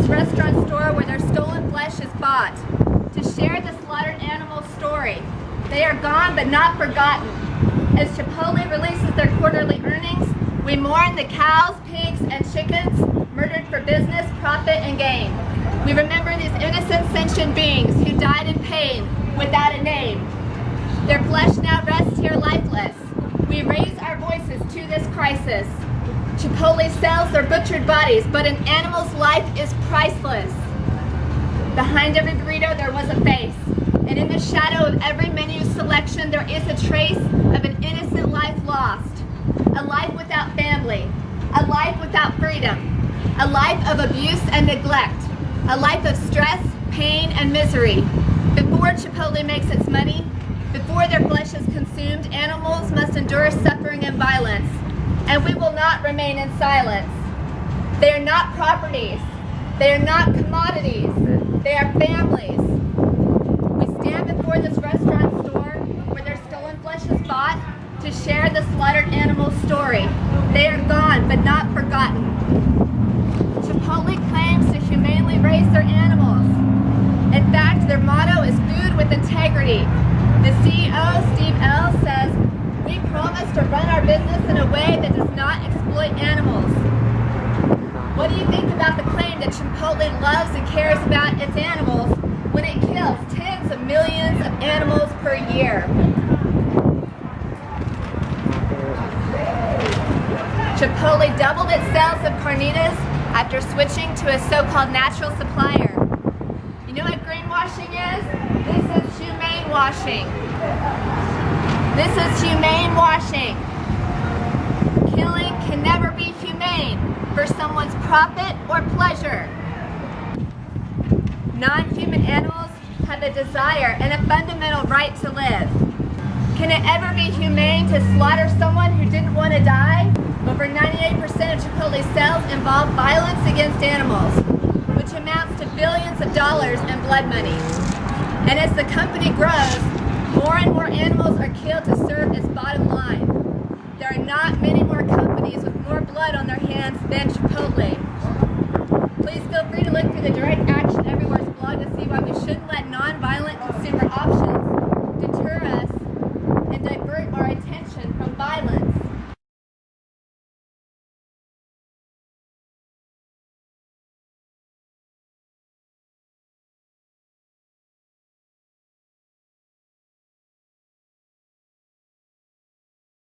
this restaurant store where their stolen flesh is bought, to share the slaughtered animal's story. They are gone but not forgotten. As Chipotle releases their quarterly earnings, we mourn the cows, pigs, and chickens murdered for business, profit, and gain. We remember these innocent sentient beings who died in pain without a name. Their flesh now rests here lifeless. We raise our voices to this crisis. Chipotle sells their butchered bodies, but an animal's life is priceless. Behind every burrito there was a face, and in the shadow of every menu selection there is a trace of an innocent life lost. A life without family, a life without freedom, a life of abuse and neglect, a life of stress, pain, and misery. Before Chipotle makes its money, before their flesh is consumed, animals must endure suffering and violence, and we will not remain in silence. They are not properties. They are not commodities. They are families. We stand before this restaurant store where their stolen flesh is bought to share the slaughtered animal's story. They are gone but not forgotten. Chipotle claims to humanely raise their animals. In fact, their motto is food with integrity. The CEO, Steve L., says, "We promise to run our business in a way that does not exploit animals." What do you think about the claim that Chipotle loves and cares about its animals when it kills tens of millions of animals per year? Chipotle doubled its sales of carnitas after switching to a so-called natural supplier. You know what greenwashing is? This is humane washing. This is humane washing. Killing can never be humane for someone's profit or pleasure. Non-human animals have a desire and a fundamental right to live. Can it ever be humane to slaughter someone who didn't want to die? Over 98% of Chipotle's sales involve violence against animals, which amounts to billions of dollars in blood money. And as the company grows, more and more animals are killed to serve its bottom line. There are not many more companies with more blood on their hands than Chipotle. Please feel free to look through the Direct Action Everywhere's blog to see why we shouldn't let non-violent consumer options